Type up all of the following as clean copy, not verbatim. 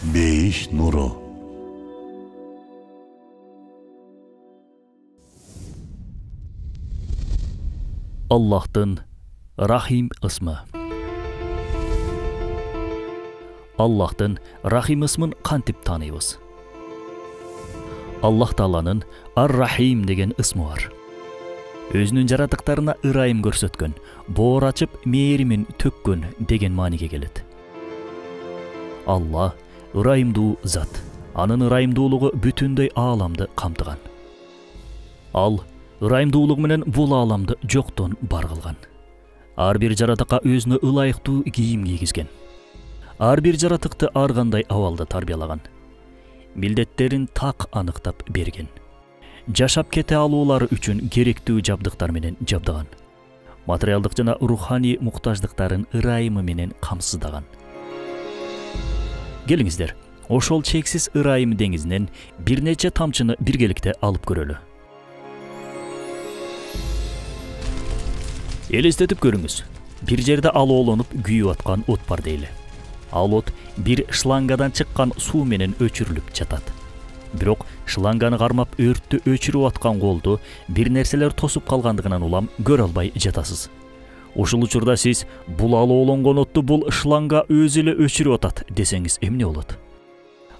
Бейиш нуру. Аллахтын Рахим ысмы. Аллахтын Рахим ысмын кантип таныйбыз? Аллах Тааланын Ар-Рахим деген ысмы бар. Өзүнүн жаратыктарына ырайым көрсөткөн, боор ачып, мээримин төккөн деген мааниге келет. Алла ырайымдуу зат. Анын ырайымдуулугу бүтүндөй ааламды камтыган. Ал ырайымдуулугу менен бул ааламды жоктон бар кылган. Ар бир жаратыкка өзүнө ылайыктуу кийим кийгизген. Ар бир жаратыкты ар кандай абалда тарбиялаган. Милдеттерин так аныктап берген. Жашап кете алуулары үчүн керектүү жабдыктар менен жабдыган. Материалдык жана руханий муктаждыктарын ырайымы менен камсыздаган. Келиңиздер, ошол чексиз ырайым деңизинен бир нече тамчыны биргеликте алып көрөлү. Элестетип көрүңүз. Бир жерде алоолонуп күйүп аткан от бар дейли. Ал от бир шлангадан чыккан суу менен өчүрүлүп жатат. Бирок шланганы кармап өрттү өчүрүп аткан колду бир нерселер тосуп калгандыгынан улам көрө албай жатасыз. Ушул учурда сиз бул алоолонгон отту бул шланга өзү эле өчүрүп атат десеңиз эмне болот?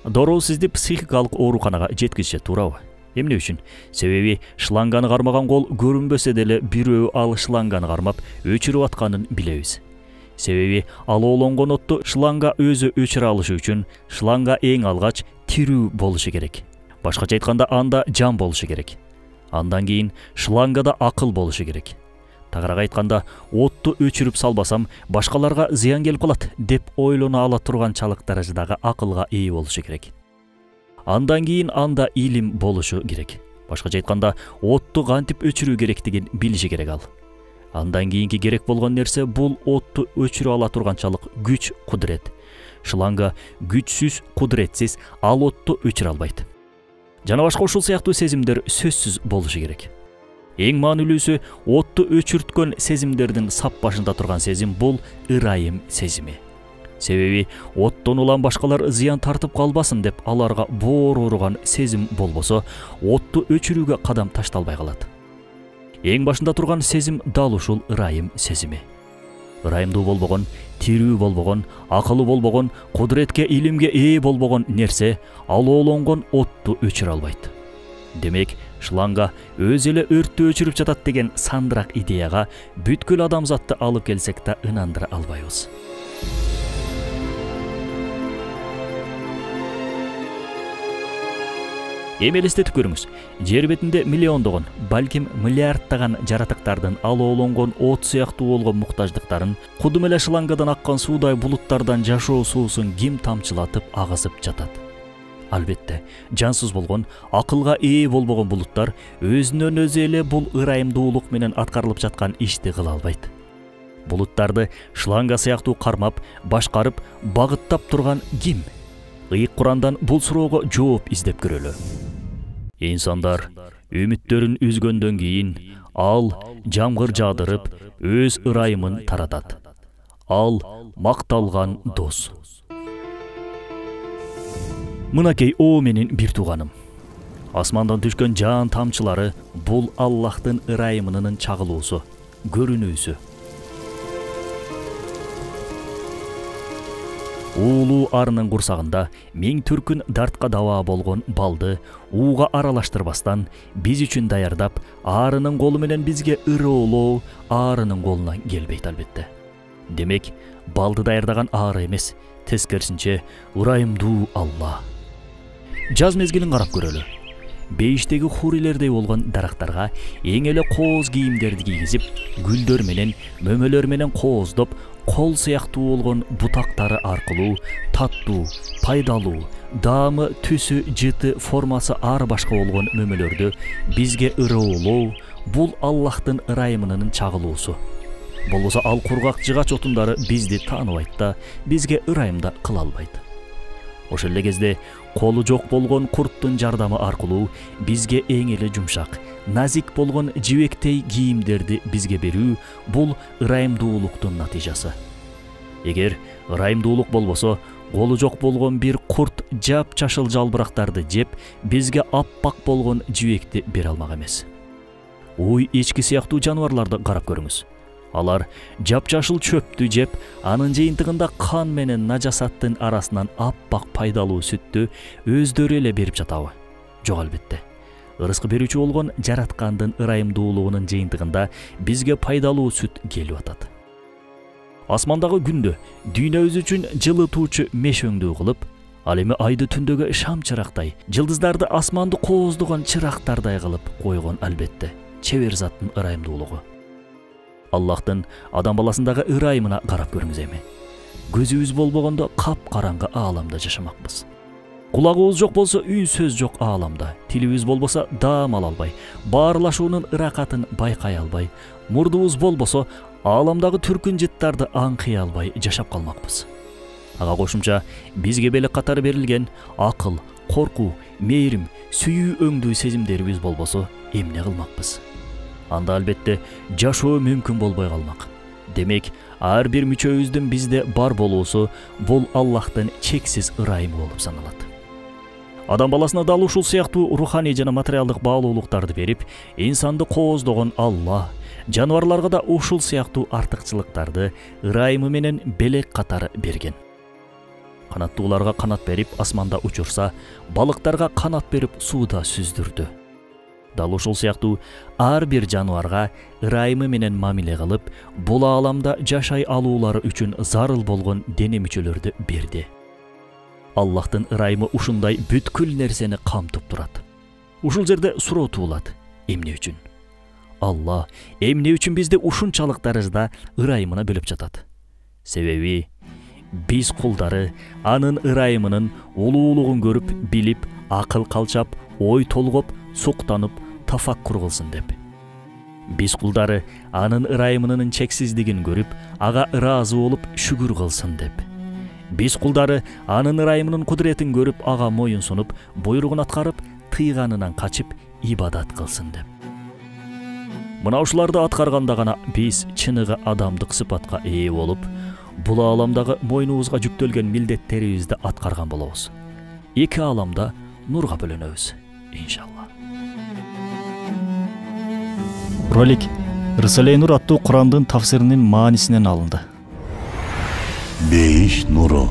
Дороо сизди психикалык ооруканага жеткизишет, туурабы? Эмне үчүн? Себеби шланганы кармаган кол көрүнбөсө деле бирөө ал шланганы кармап өчүрүп атканын билебиз. Себеби алоолонгон отту шланга өзү өчүрө алышы үчүн шланга эң алгач тирүү болушу керек. Башкача айтканда анда жан болушу керек. Андан кийин шлангада акыл болушу керек. Тагыраак айтканда, отту өчүрүп салбасам, башкаларга зыян келип калат деп ойлоно ала турганчалык даражадагы акылга ээ болушу керек. Андан кийин анда илим болушу керек. Башкача айтканда, отту кантип өчүрүү керектигин билиши керек ал. Андан кийинки керек болгон нерсе бул отту өчүрө ала турганчалык күч, кудурет. Шланга күчсүз, кудуретсиз ал отту өчүрө албайт. Жана башка ушул сыяктуу сезимдер сөзсүз болушу керек. Эң маанилүүсү отту өчүрткөн сезимдердин сап башында турган сезим бул ырайым сезими. Себеби оттон улам башкалар зыян тартып калбасын деп аларга боор уруган сезим болбосо, отту өчүрүүгө кадам ташталбай калат. Эң башында турган сезим дал ушул ырайым сезими. Ырайымдуу болбогон, тирүү болбогон, акылы болбогон, кудуретке, илимге ээ болбогон нерсе алоолонгон отту өчүрө албайт. Демек, шланга өзү эле өрттү өчүрүп жатат деген сандырак идеяга бүткүл адамзатты алып келсек да ынандыра албайбыз. Эми элестетип көрүңүз. Жер бетинде миллиондогон, балким миллиарддаган жаратыктардын алоолонгон от сыяктуу болгон муктаждыктарын кудум эле шлангадан аккан суудай булуттардан жашоо суусун ким тамчылатып агызып жатат? Албетте, жансыз болгон, акылга ээ болбогон булуттар өзүнөн өзү эле бул ырайымдуулук менен аткарылып жаткан ишти кыла албайт. Булуттарды шланга сыяктуу кармап, башкарып, багыттап турган ким? Ыйык Курандан бул суроого жооп издеп көрөлү. Инсандар үмүттөрүн үзгөндөн кийин ал жамгыр жаадырып, өз ырайымын таратат. Ал макталган дос. Мынакей о менин бир тууганым. Асмандан түшкөн жаан тамчылары бул Аллахтын ырайымынын чагылуусу, көрүнүүсү. Уулуу арынын курсагында миң түркүн дартка дабаа болгон балды ууга аралаштырбастан биз үчүн даярдап, арынын колу менен бизге ырыолоо арынын колунан келбейт албетте. Демек, балды даярдаган ары эмес, тескерисинче ырайымдуу Алла. Жаз мезгилин карап көрөлү. Бейиштеги хурилердей болгон дарактарга эң эле кооз кийимдерди кийгизип, гүлдөр менен, мөмөлөр менен кооздоп, кол сыяктуу болгон бутактары аркылуу таттуу, пайдалуу, даамы, түсү, жыты, формасы ар башка болгон мөмөлөрдү бизге ырыолоо бул Аллахтын ырайымынын чагылуусу. Болбосо ал кургак жыгач отундары бизди тааныбайт да, бизге ырайымда кыла албайт. Ошол эле кезде колу жок болгон курттун жардамы аркылуу бизге эң эле жумшак, назик болгон жибектей кийимдерди бизге берүү бул ырайымдуулуктун натыйжасы. Эгер ырайымдуулук болбосо, колу жок болгон бир курт жапжашыл жалбырактарды жеп, бизге аппак болгон жибекти бере алмак эмес. Уй эчки сыяктуу жаныбарларды карап көрүңүз. Алар жапжашыл чөптү жеп, анын жыйынтыгында кан менен нажасаттын арасынан аппак пайдалуу сүттү өздөрү эле берип жатабы? Жок, албетте. Ырыскы берүүчү болгон жараткандын ырайымдуулугунун жыйынтыгында бизге пайдалуу сүт келип атат. Асмандагы күндү дүйнөбүз үчүн жылытуучу мешөңдүү кылып, ал эми айды түндөгү шам чырактай, жылдыздарды асманды кооздогон чырактардай кылып койгон, албетте, чебер заттын ырайымдуулугу. Аллахтын адам баласындагы ырайымына карап көрүңүз эми. Көзүбүз болбогондо кап-караңгы ааламда жашамакпыз. Кулагыбыз жок болсо үн сөз жок ааламда, тилибиз болбосо даам ала албай, баарлашуунун ыракатын байкай албай, мурдубуз болбосо ааламдагы түркүн жыттарды аңкый албай жашап калмакпыз. Ага кошумча бизге белек катары берилген акыл, коркуу, мээрим, сүйүү өңдүү сезимдерибиз болбосо эмне кылмакпыз? Анда албетте жашоо мүмкүн болбой калмак. Демек, ар бир мүчөбүздүн бизде бар болуусу бул Аллахтын чексиз ырайымы болуп саналат. Адам баласына дал ушул сыяктуу руханий жана материалдык баалуулуктарды берип, инсанды кооздогон Аллах жаныбарларга да ушул сыяктуу артыкчылыктарды ырайымы менен белек катары берген. Канаттууларга канат берип асманда учурса, балыктарга канат берип сууда сүздүрдү. Дал ушул сыяктуу ар бир жаныбарга ырайымы менен мамиле кылып, бул ааламда жашай алуулары үчүн зарыл болгон дене мүчөлөрдү берди. Аллахтын ырайымы ушундай бүткүл нерсени камтып турат. Ушул жерде суроо туулат: эмне үчүн? Алла эмне үчүн бизди ушунчалык даражада ырайымына бөлүп жатат? Себеби биз кулдары анын ырайымынын улуулугун көрүп, билип, акыл калчап, ой толгоп, суктанып, тафаккур кылсын деп. Биз кулдары анын ырайымынын чексиздигин көрүп, ага ыраазы болуп, шүгүр кылсын деп. Биз кулдары анын ырайымынын кудуретин көрүп, ага моюн сунуп, буйругун аткарып, тыйганынан качып, ибадат кылсын деп. Мына ушуларды аткарганда гана биз чыныгы адамдык сыпатка ээ болуп, бул ааламдагы мойнубузга жүктөлгөн милдеттерибизди аткарган болобуз. Эки ааламда нурга бөлөнөбүз, иншалла. Ролик Рисале Нур аттуу Курандын тафсиринин маанисинен алынды. Бейиш нуру.